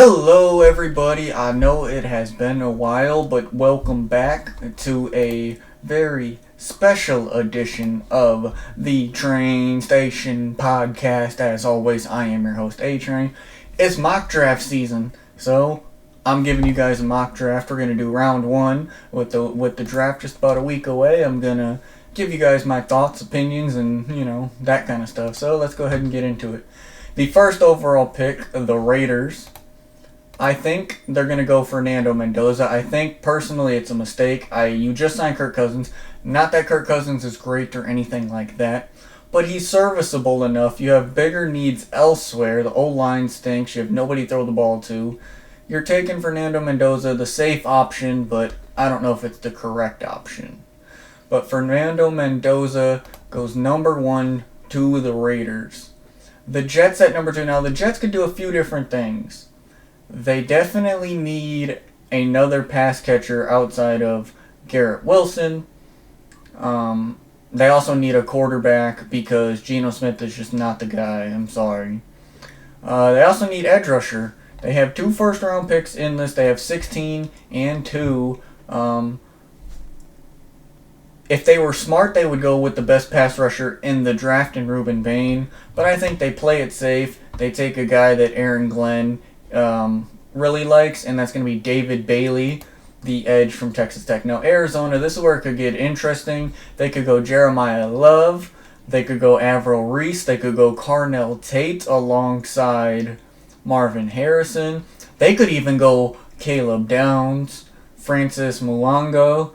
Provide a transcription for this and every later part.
Hello everybody, I know it has been a while, but welcome back to a very special edition of the Train Station Podcast. As always, I am your host, Atrain. It's mock draft season, so I'm giving you guys a mock draft. We're gonna do round one with the draft just about a week away. I'm gonna give you guys my thoughts, opinions, and that kind of stuff. So let's go ahead and get into it. The first overall pick, the Raiders. I think they're going to go Fernando Mendoza. I think, personally, it's a mistake. You just signed Kirk Cousins. Not that Kirk Cousins is great or anything like that, but he's serviceable enough. You have bigger needs elsewhere. The O-line stinks. You have nobody to throw the ball to. You're taking Fernando Mendoza, the safe option, but I don't know if it's the correct option. But Fernando Mendoza goes number one to the Raiders. The Jets at number two. Now, the Jets could do a few different things. They definitely need another pass catcher outside of Garrett Wilson. They also need a quarterback because Geno Smith is just not the guy. I'm sorry. They also need edge rusher. They have 2 first-round picks in this. They have 16 and 2. If they were smart, they would go with the best pass rusher in the draft in Ruben Bain. But I think they play it safe. They take a guy that Aaron Glenn really likes, and that's going to be David Bailey, the edge from Texas Tech. Now, Arizona, this is where it could get interesting. They could go Jeremiah Love. They could go Arvell Reese. They could go Carnell Tate alongside Marvin Harrison. They could even go Caleb Downs, Francis Mulango.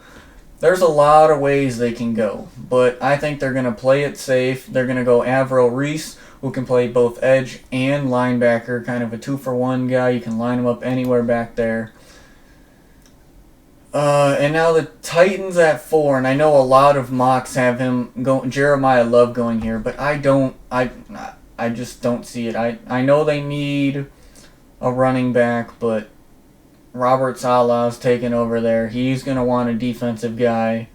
There's a lot of ways they can go, but I think they're going to play it safe. They're going to go Arvell Reese, who can play both edge and linebacker, kind of a 2-for-1 guy. You can line him up anywhere back there. And now the Titans at 4, and I know a lot of mocks have him Jeremiah Love going here, but I just don't see it. I know they need a running back, but Robert Saleh's taking over there. He's going to want a defensive guy.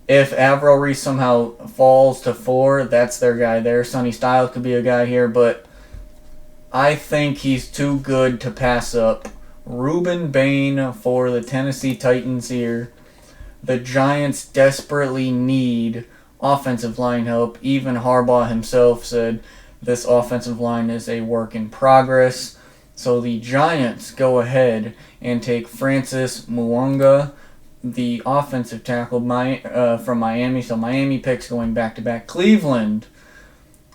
If Arvell Reese somehow falls to 4, that's their guy there. Sonny Styles could be a guy here, but I think he's too good to pass up. Ruben Bain for the Tennessee Titans here. The Giants desperately need offensive line help. Even Harbaugh himself said this offensive line is a work in progress. So the Giants go ahead and take Francis Muanga, the offensive tackle from Miami. So Miami picks going back-to-back. Cleveland,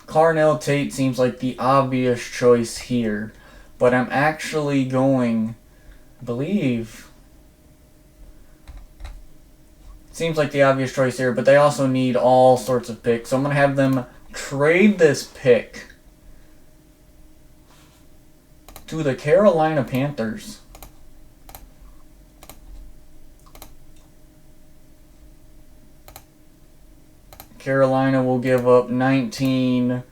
Carnell Tate seems like the obvious choice here. But I'm actually going, I believe, seems like the obvious choice here. But they also need all sorts of picks. So I'm going to have them trade this pick to the Carolina Panthers. Carolina will give up 119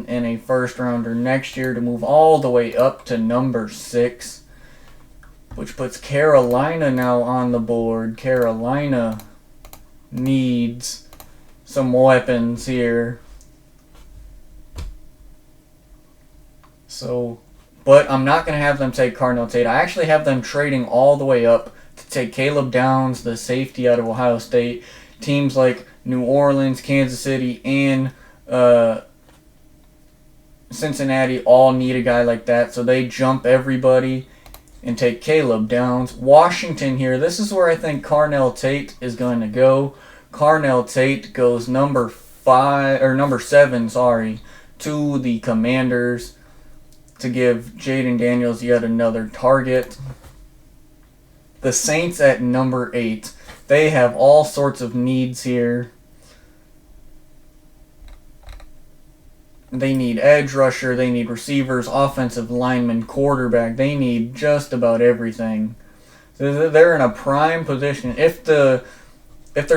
and a first rounder next year to move all the way up to number 6, which puts Carolina now on the board. Carolina needs some weapons here. So, but I'm not going to have them take Carnell Tate. I actually have them trading all the way up to take Caleb Downs, the safety out of Ohio State. Teams like New Orleans, Kansas City, and Cincinnati all need a guy like that. So they jump everybody and take Caleb Downs. Washington here, this is where I think Carnell Tate is going to go. Carnell Tate goes number 7, to the Commanders to give Jaden Daniels yet another target. The Saints at number 8. They have all sorts of needs here. They need edge rusher, they need receivers, offensive lineman, quarterback. They need just about everything. So they're in a prime position. If there's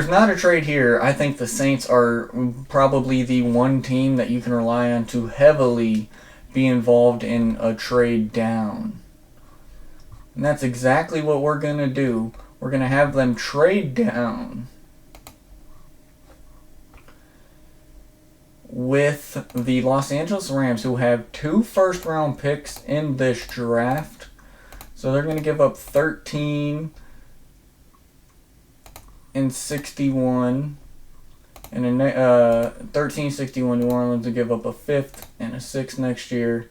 not a trade here, I think the Saints are probably the one team that you can rely on to heavily be involved in a trade down. And that's exactly what we're going to do. We're going to have them trade down. with the Los Angeles Rams, who have 2 first-round picks in this draft. So they're going to give up 13 and 61. And in 1361, New Orleans will give up a 5th and a 6th next year.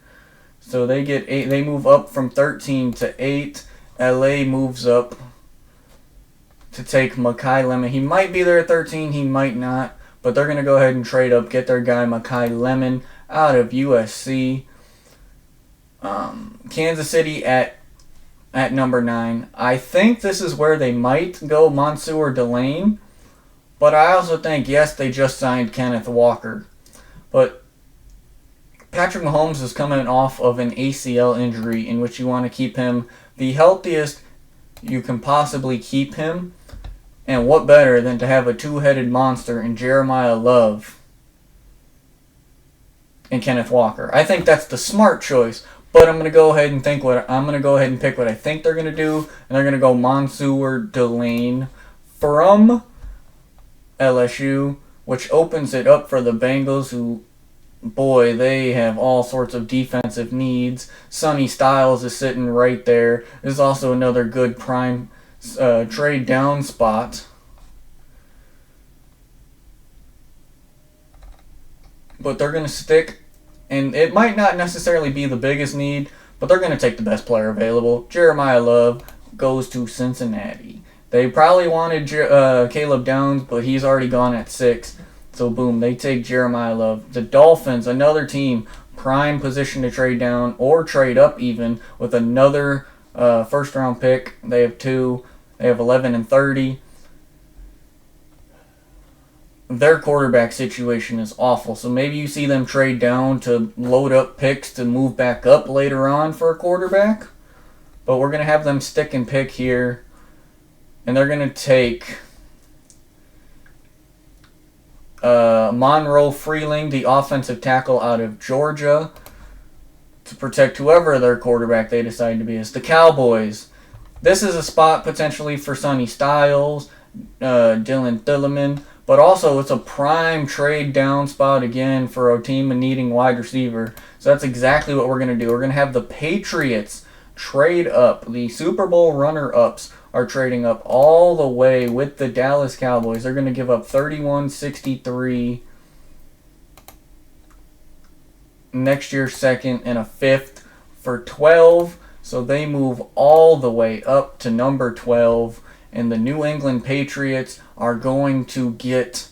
So they get 8. They move up from 13 to 8. LA moves up to take Mekhi Lemon. He might be there at 13. He might not. But they're going to go ahead and trade up, get their guy Mekhi Lemon out of USC. Kansas City at number 9. I think this is where they might go Mansour Delane. But I also think, yes, they just signed Kenneth Walker. But Patrick Mahomes is coming off of an ACL injury in which you want to keep him the healthiest you can possibly keep him. And what better than to have a 2-headed monster in Jeremiah Love and Kenneth Walker? I think that's the smart choice. But I'm going to go ahead and pick what I think they're going to do. And they're going to go Mansour Delane from LSU, which opens it up for the Bengals, who, boy, they have all sorts of defensive needs. Sonny Styles is sitting right there. There's also another good prime trade down spot. But they're going to stick, and it might not necessarily be the biggest need, but they're going to take the best player available. Jeremiah Love goes to Cincinnati. They probably wanted Caleb Downs, but he's already gone at 6. So, boom, they take Jeremiah Love. The Dolphins, another team, prime position to trade down or trade up even with another first-round pick. They have 2. They have 11 and 30. Their quarterback situation is awful. So maybe you see them trade down to load up picks to move back up later on for a quarterback. But we're going to have them stick and pick here. And they're going to take Monroe Freeling, the offensive tackle out of Georgia, to protect whoever their quarterback they decide to be. It's the Cowboys. This is a spot potentially for Sonny Styles, Dylan Thielemann, but also it's a prime trade down spot again for a team needing wide receiver. So that's exactly what we're going to do. We're going to have the Patriots trade up. The Super Bowl runner-ups are trading up all the way with the Dallas Cowboys. They're going to give up 31-63 next year's 2nd and a 5th for 12. So they move all the way up to number 12. And the New England Patriots are going to get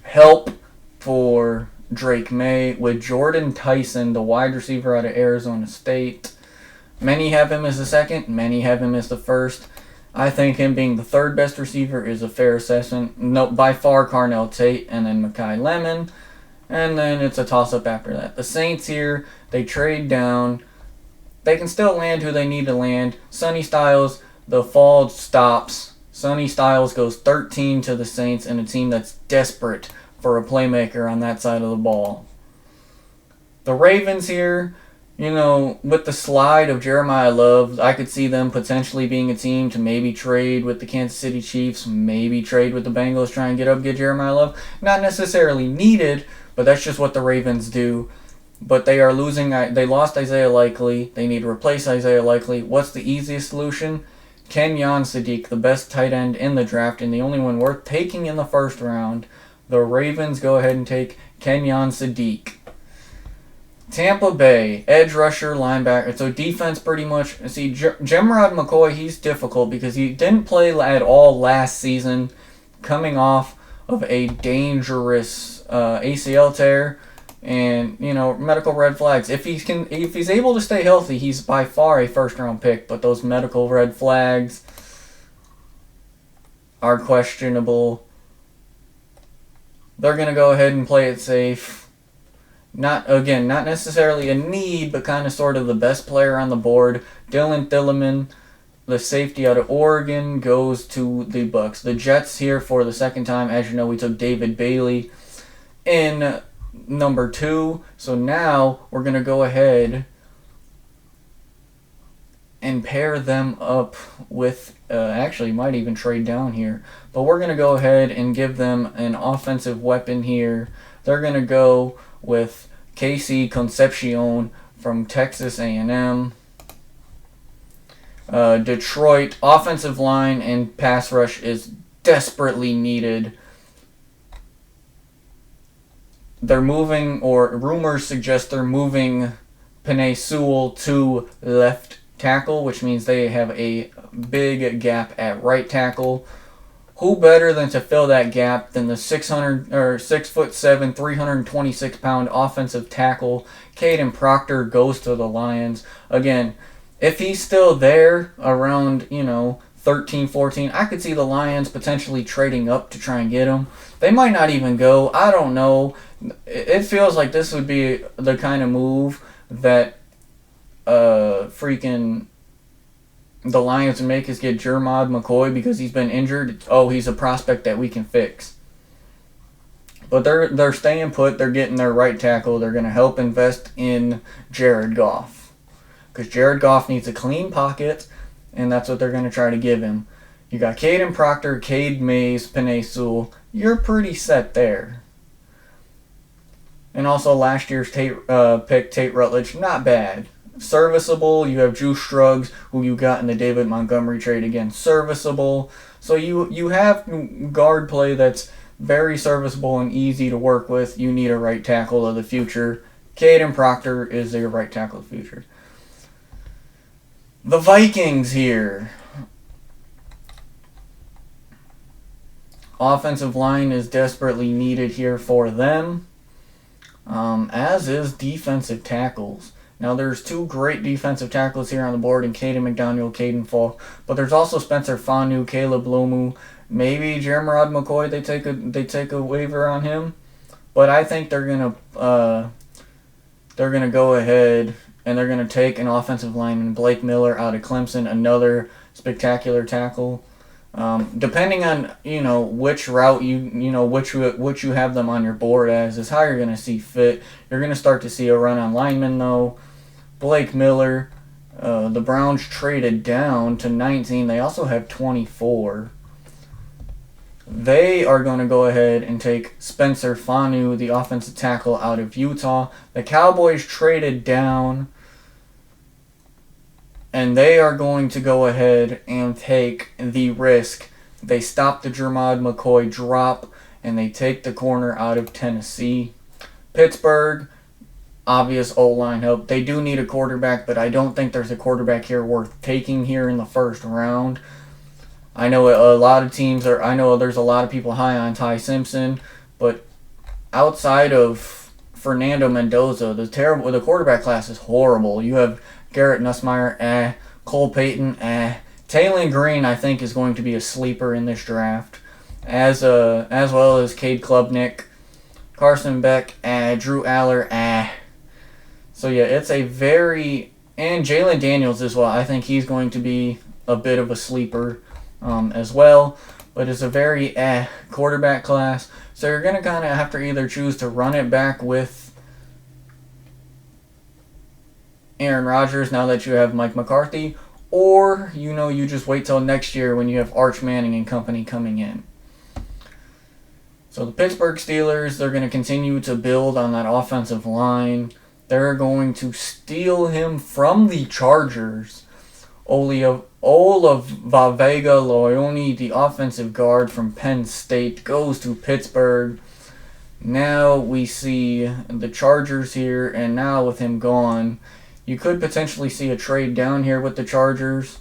help for Drake May with Jordan Tyson, the wide receiver out of Arizona State. Many have him as the 2nd. Many have him as the 1st. I think him being the 3rd best receiver is a fair assessment. No, by far, Carnell Tate and then Mekhi Lemon. And then it's a toss-up after that. The Saints here, they trade down. They can still land who they need to land. Sonny Styles, the fall stops. Sonny Styles goes 13 to the Saints and a team that's desperate for a playmaker on that side of the ball. The Ravens here, with the slide of Jeremiah Love, I could see them potentially being a team to maybe trade with the Kansas City Chiefs, maybe trade with the Bengals, try and get Jeremiah Love. Not necessarily needed, but that's just what the Ravens do. But they are losing. They lost Isaiah Likely. They need to replace Isaiah Likely. What's the easiest solution? Kenyon Sadiq, the best tight end in the draft and the only one worth taking in the 1st round. The Ravens go ahead and take Kenyon Sadiq. Tampa Bay, edge rusher, linebacker. So defense pretty much. See, Jemrod McCoy, he's difficult because he didn't play at all last season, coming off of a dangerous ACL tear and medical red flags. If he's able to stay healthy, he's by far a 1st-round pick. But those medical red flags are questionable. They're gonna go ahead and play it safe. Not necessarily a need, but kind of sort of the best player on the board. Dylan Thielemann, the safety out of Oregon, goes to the Bucs. The Jets here for the 2nd time. As you know, we took David Bailey in number 2. So now we're going to go ahead and pair them up with, actually might even trade down here. But we're going to go ahead and give them an offensive weapon here they're going to go with Casey Concepcion from Texas A&M. Detroit, offensive line and pass rush is desperately needed. They're moving, or rumors suggest they're moving Penei Sewell to left tackle, which means they have a big gap at right tackle. Who better than to fill that gap than the 6'7", 326-pound offensive tackle? Caden Proctor goes to the Lions. Again, if he's still there around, 13, 14, I could see the Lions potentially trading up to try and get him. They might not even go. I don't know. It feels like this would be the kind of move that the Lions would make, is get Jermod McCoy because he's been injured. Oh, he's a prospect that we can fix. But they're staying put. They're getting their right tackle. They're going to help invest in Jared Goff, because Jared Goff needs a clean pocket, and that's what they're going to try to give him. You got Caden Proctor, Cade Mays, Penei Sewell. You're pretty set there. And also last year's pick, Tate Rutledge, not bad. Serviceable. You have Drew Struggs, who you got in the David Montgomery trade, again, serviceable. So you have guard play that's very serviceable and easy to work with. You need a right tackle of the future. Caden Proctor is your right tackle of the future. The Vikings here. Offensive line is desperately needed here for them, as is defensive tackles. Now, there's two great defensive tackles here on the board in Caden McDaniel, Caden Falk, but there's also Spencer Fanu, Caleb Lomu, maybe Jermod McCoy. They take a waiver on him, but I think they're gonna go ahead and they're gonna take an offensive lineman, Blake Miller, out of Clemson, another spectacular tackle. Depending on which route which you have them on your board as, is how you're gonna see fit. You're gonna start to see a run on linemen though. Blake Miller, the Browns traded down to 19. They also have 24. They are going to go ahead and take Spencer Fanu, the offensive tackle out of Utah. The Cowboys traded down, and they are going to go ahead and take the risk. They stop the Jermod McCoy drop, and they take the corner out of Tennessee. Pittsburgh, obvious O-line help. They do need a quarterback, but I don't think there's a quarterback here worth taking here in the first round. I know a lot of teams are. I know there's a lot of people high on Ty Simpson, but outside of Fernando Mendoza, the quarterback class is horrible. You have Garrett Nussmeier, Cole Payton, Taylon Green, I think, is going to be a sleeper in this draft, as well as Cade Klubnik, Carson Beck, Drew Aller, So yeah, it's a very, and Jalen Daniels as well. I think he's going to be a bit of a sleeper as well, but it's a very quarterback class. So you're going to kind of have to either choose to run it back with Aaron Rodgers now that you have Mike McCarthy, or you just wait till next year when you have Arch Manning and company coming in. So the Pittsburgh Steelers, they're going to continue to build on that offensive line. They're going to steal him from the Chargers. Olavavega Loioni, the offensive guard from Penn State, goes to Pittsburgh. Now we see the Chargers here, and now with him gone, you could potentially see a trade down here with the Chargers.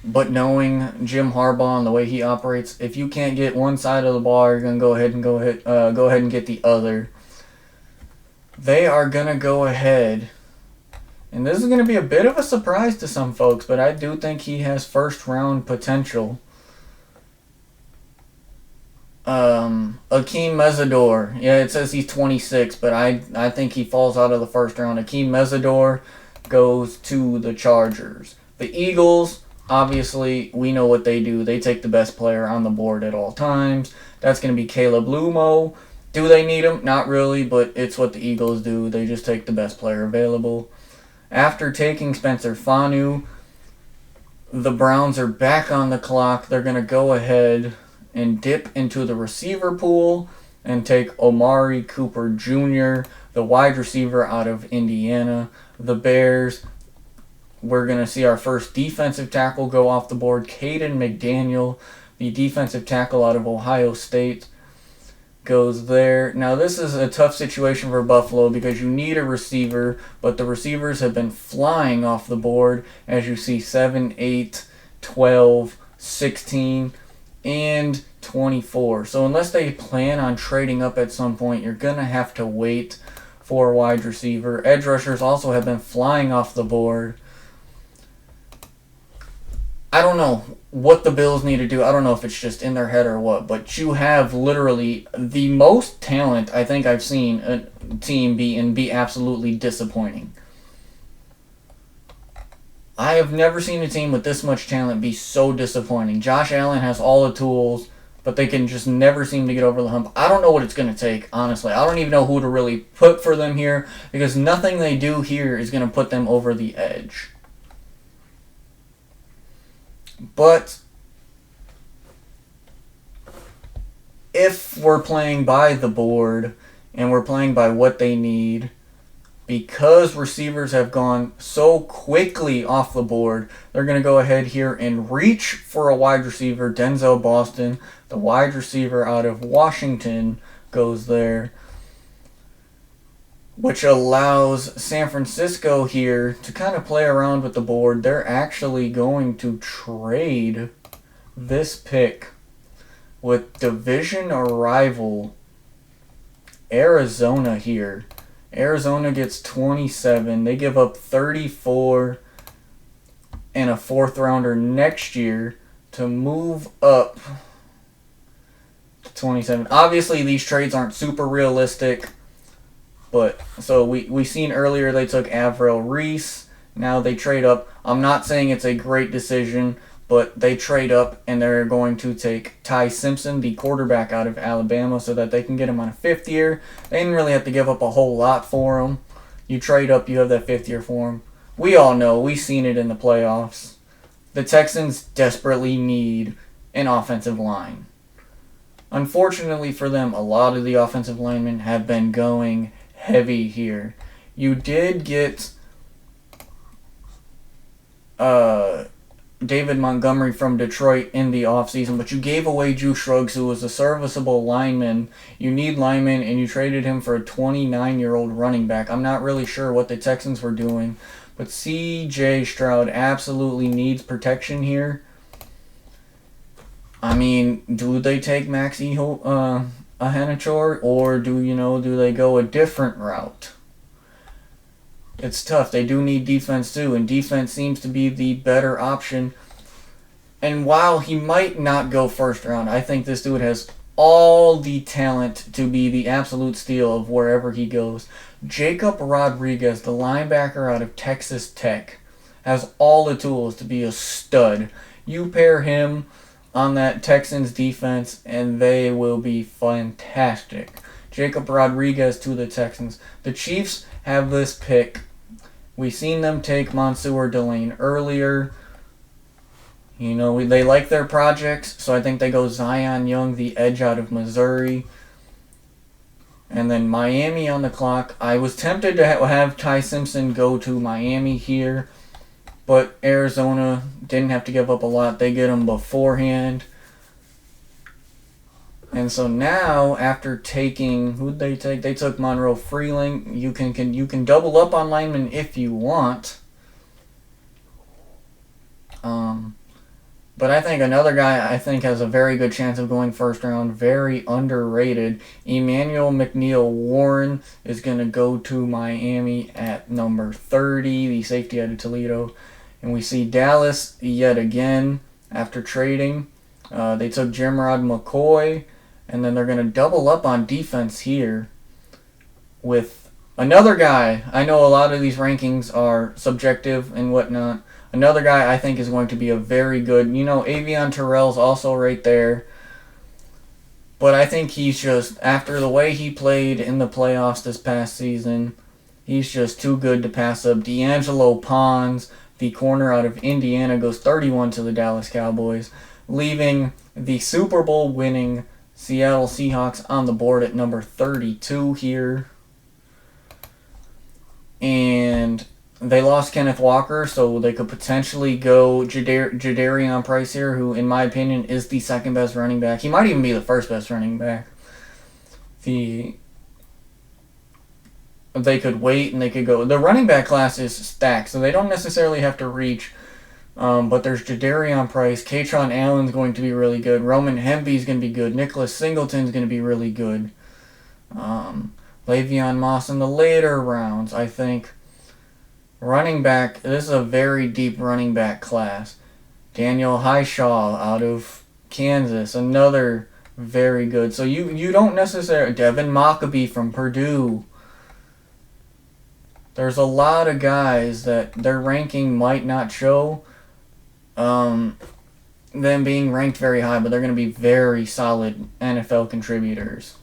But knowing Jim Harbaugh and the way he operates, if you can't get one side of the ball, you're gonna go ahead and get the other. They are gonna go ahead, and this is gonna be a bit of a surprise to some folks, but I do think he has first round potential. Akeem Mesidor. Yeah, it says he's 26, but I think he falls out of the first round. Akeem Mesidor goes to the Chargers. The Eagles, obviously, we know what they do. They take the best player on the board at all times. That's going to be Caleb Lumo. Do they need him? Not really, but it's what the Eagles do. They just take the best player available. After taking Spencer Fanu, the Browns are back on the clock. They're going to go ahead and dip into the receiver pool and take Omari Cooper Jr., the wide receiver out of Indiana. The Bears, we're going to see our first defensive tackle go off the board. Caden McDaniel, the defensive tackle out of Ohio State, goes there. Now, this is a tough situation for Buffalo because you need a receiver, but the receivers have been flying off the board, as you see 7, 8, 12, 16, and 24. So unless they plan on trading up at some point, you're going to have to wait for a wide receiver. Edge rushers also have been flying off the board. I don't know what the Bills need to do. I don't know if it's just in their head or what, but you have literally the most talent I think I've seen a team be absolutely disappointing. I have never seen a team with this much talent be so disappointing. Josh Allen has all the tools, but they can just never seem to get over the hump. I don't know what it's going to take, honestly. I don't even know who to really put for them here, because nothing they do here is going to put them over the edge. But if we're playing by the board and we're playing by what they need, because receivers have gone so quickly off the board, they're going to go ahead here and reach for a wide receiver. Denzel Boston, the wide receiver out of Washington, goes there, which allows San Francisco here to kind of play around with the board. They're actually going to trade this pick with division rival Arizona here. Arizona gets 27. They give up 34 and a 4th rounder next year to move up to 27. Obviously, these trades aren't super realistic. But, so we seen earlier they took Arvell Reese. Now they trade up. I'm not saying it's a great decision, but they trade up and they're going to take Ty Simpson, the quarterback out of Alabama, so that they can get him on a 5th year. They didn't really have to give up a whole lot for him. You trade up, you have that 5th year for him. We all know, we've seen it in the playoffs. The Texans desperately need an offensive line. Unfortunately for them, a lot of the offensive linemen have been going heavy here. You did get David Montgomery from Detroit in the offseason, but you gave away Drew Shrugs, who was a serviceable lineman. You need linemen, and you traded him for a 29-year-old running back. I'm not really sure what the Texans were doing, but C.J. Stroud absolutely needs protection here. I mean, do they take Max Ahenachor, or do they go a different route? It's tough. They do need defense too, and defense seems to be the better option. And while he might not go 1st round, I think this dude has all the talent to be the absolute steal of wherever he goes. Jacob Rodriguez, the linebacker out of Texas Tech, has all the tools to be a stud. You pair him on that Texans defense, and they will be fantastic. Jacob Rodriguez to the Texans. The Chiefs have this pick. We've seen them take Mansour Delane earlier. They like their projects, so I think they go Zion Young, the edge out of Missouri. And then Miami on the clock. I was tempted to have Ty Simpson go to Miami here, but Arizona didn't have to give up a lot. They get him beforehand. And so now, after taking, who'd they take? They took Monroe Freeling. You can double up on linemen if you want. But I think another guy has a very good chance of going 1st round, very underrated. Emmanuel McNeil Warren is going to go to Miami at number 30, the safety out of Toledo. And we see Dallas yet again after trading. They took Jermrod McCoy, and then they're going to double up on defense here with another guy. I know a lot of these rankings are subjective and whatnot. Another guy I think is going to be a very good, Avion Terrell's also right there. But I think he's just, after the way he played in the playoffs this past season, he's just too good to pass up. D'Angelo Pons, the corner out of Indiana, goes 31 to the Dallas Cowboys. leaving the Super Bowl winning Seattle Seahawks on the board at number 32 here. And they lost Kenneth Walker, so they could potentially go Jadarian Price here, who, in my opinion, is the second best running back. He might even be the first best running back. They could wait and they could go. The running back class is stacked, so they don't necessarily have to reach. But there's Jadarian Price. Katron Allen's going to be really good. Roman Hemby's going to be good. Nicholas Singleton's going to be really good. Le'Veon Moss in the later rounds, I think. Running back, this is a very deep running back class. Daniel Highshaw out of Kansas, another very good. So you don't necessarily... Devin Mockabee from Purdue. There's a lot of guys that their ranking might not show them being ranked very high, but they're going to be very solid NFL contributors.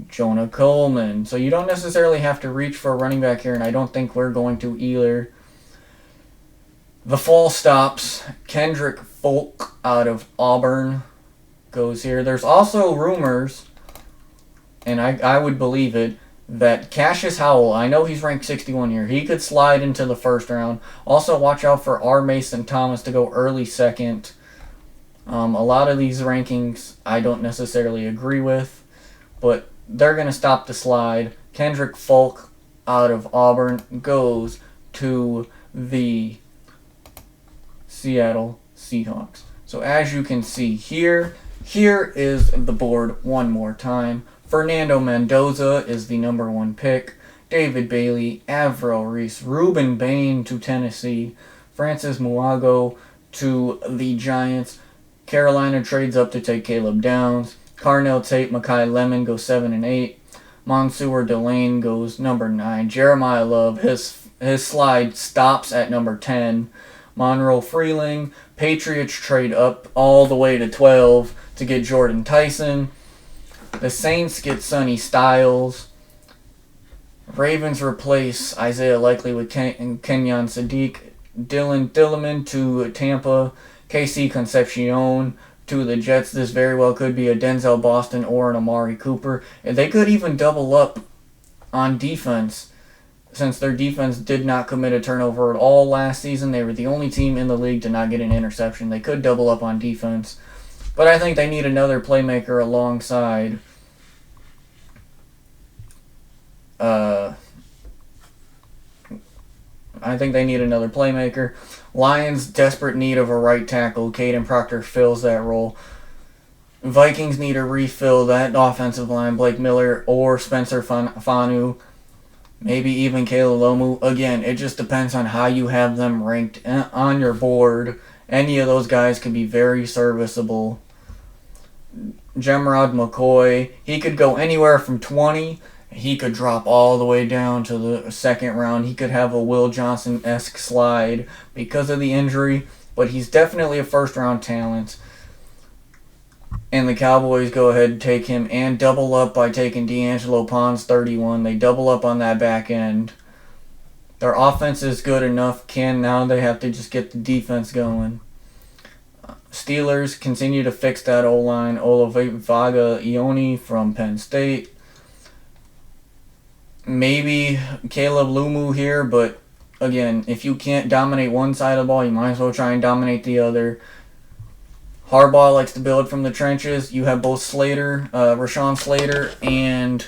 Jonah Coleman. So you don't necessarily have to reach for a running back here, and I don't think we're going to either. The fall stops. Kendrick Folk out of Auburn goes here. There's also rumors, and I would believe it, that Cassius Howell, I know he's ranked 61 here, he could slide into the first round. Also, watch out for R. Mason Thomas to go early second. A lot of these rankings I don't necessarily agree with, but they're going to stop the slide. Kendrick Folk out of Auburn goes to the Seattle Seahawks. So as you can see here is the board one more time. Fernando Mendoza is the number 1 pick. David Bailey, Arvell, Reese, Ruben Bain to Tennessee. Francis Muago to the Giants. Carolina trades up to take Caleb Downs. Carnell Tate, Makai Lemon goes 7 and 8. Mansour Delane goes number 9. Jeremiah Love, his slide stops at number 10. Monroe Freeling. Patriots trade up all the way to 12 to get Jordan Tyson. The Saints get Sonny Styles. Ravens replace Isaiah Likely with Kenyon Sadiq. Dylan Dilliman to Tampa. KC Concepcion to the Jets. This very well could be a Denzel Boston or an Amari Cooper. And they could even double up on defense, since their defense did not commit a turnover at all last season. They were the only team in the league to not get an interception. They could double up on defense. But I think they need another playmaker alongside Lions desperate need of a right tackle. Caden Proctor fills that role. Vikings need to refill that offensive line. Blake Miller or Spencer Fanu. Maybe even Kayla Lomu. Again, it just depends on how you have them ranked on your board. Any of those guys could be very serviceable. Jemrod McCoy, he could go anywhere from 20. He could drop all the way down to the second round. He could have a Will Johnson-esque slide because of the injury, but he's definitely a first-round talent. And the Cowboys go ahead and take him and double up by taking D'Angelo Pons 31. They double up on that back end. Their offense is good enough. Now they have to just get the defense going. Steelers continue to fix that O-line. Olavaga Ione from Penn State. Maybe Caleb Lumu here, but again, if you can't dominate one side of the ball, you might as well try and dominate the other. Harbaugh likes to build from the trenches. You have both Rashawn Slater, and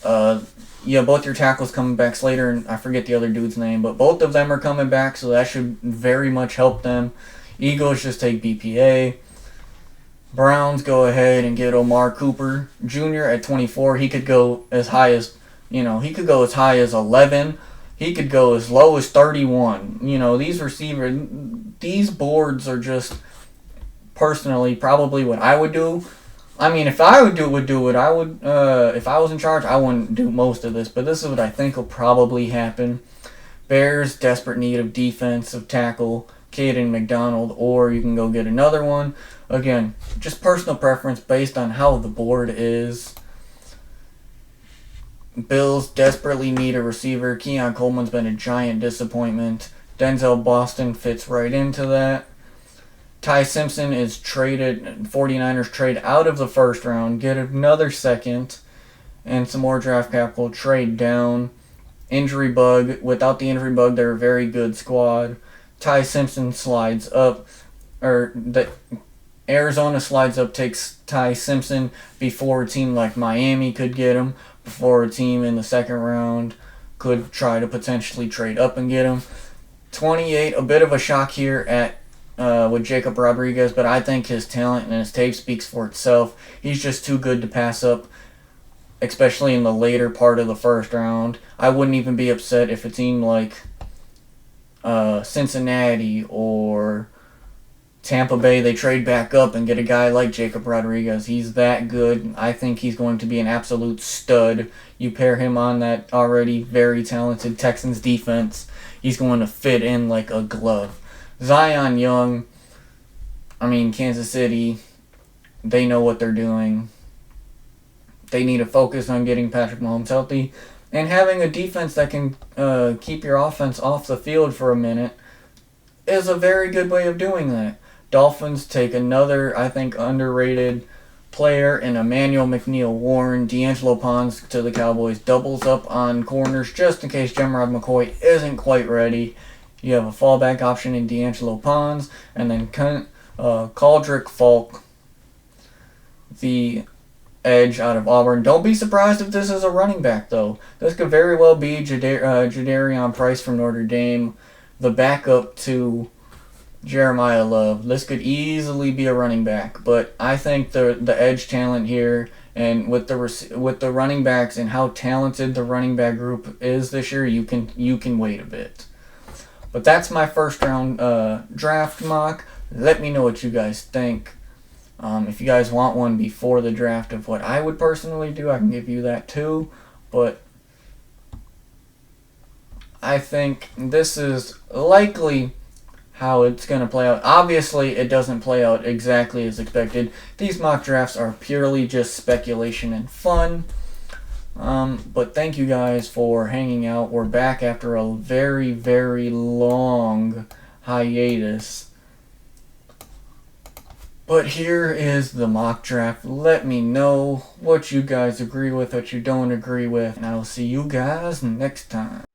both your tackles coming back. Slater and I forget the other dude's name, but both of them are coming back, so that should very much help them. Eagles just take BPA. Browns go ahead and get Omar Cooper Jr. at 24. He could go as high as 11. He could go as low as 31. These boards are just personally probably what I would do. I mean, if I would do it, I would. If I was in charge, I wouldn't do most of this, but this is what I think will probably happen. Bears desperate need of defensive tackle, Caden McDonald, or you can go get another one. Again, just personal preference based on how the board is. Bills desperately need a receiver. Keon Coleman's been a giant disappointment. Denzel Boston fits right into that. Ty Simpson is traded, 49ers trade out of the first round, get another second, and some more draft capital, trade down. Injury bug. Without the injury bug, they're a very good squad. Ty Simpson slides up, or the Arizona slides up, takes Ty Simpson before a team like Miami could get him, before a team in the second round could try to potentially trade up and get him. 28, a bit of a shock here at with Jacob Rodriguez, but I think his talent and his tape speaks for itself. He's just too good to pass up, especially in the later part of the first round. I wouldn't even be upset if a team like Cincinnati or Tampa Bay, they trade back up and get a guy like Jacob Rodriguez. He's that good. I think he's going to be an absolute stud. You pair him on that already very talented Texans defense, he's going to fit in like a glove. Zion Young, Kansas City, they know what they're doing. They need to focus on getting Patrick Mahomes healthy and having a defense that can keep your offense off the field for a minute is a very good way of doing that. Dolphins take another, I think, underrated player in Emmanuel McNeil-Warren. D'Angelo Pons to the Cowboys, doubles up on corners just in case Jamrod McCoy isn't quite ready. You have a fallback option in D'Angelo Pons, and then Caldrick Falk, the edge out of Auburn. Don't be surprised if this is a running back, though. This could very well be Jadarian Price from Notre Dame, the backup to Jeremiah Love. This could easily be a running back, but I think the edge talent here, and with the running backs and how talented the running back group is this year, you can wait a bit. But that's my first round draft mock. Let me know what you guys think. If you guys want one before the draft of what I would personally do, I can give you that too. But I think this is likely how it's going to play out. Obviously, it doesn't play out exactly as expected. These mock drafts are purely just speculation and fun. But thank you guys for hanging out. We're back after a very, very long hiatus. But here is the mock draft. Let me know what you guys agree with, what you don't agree with, and I will see you guys next time.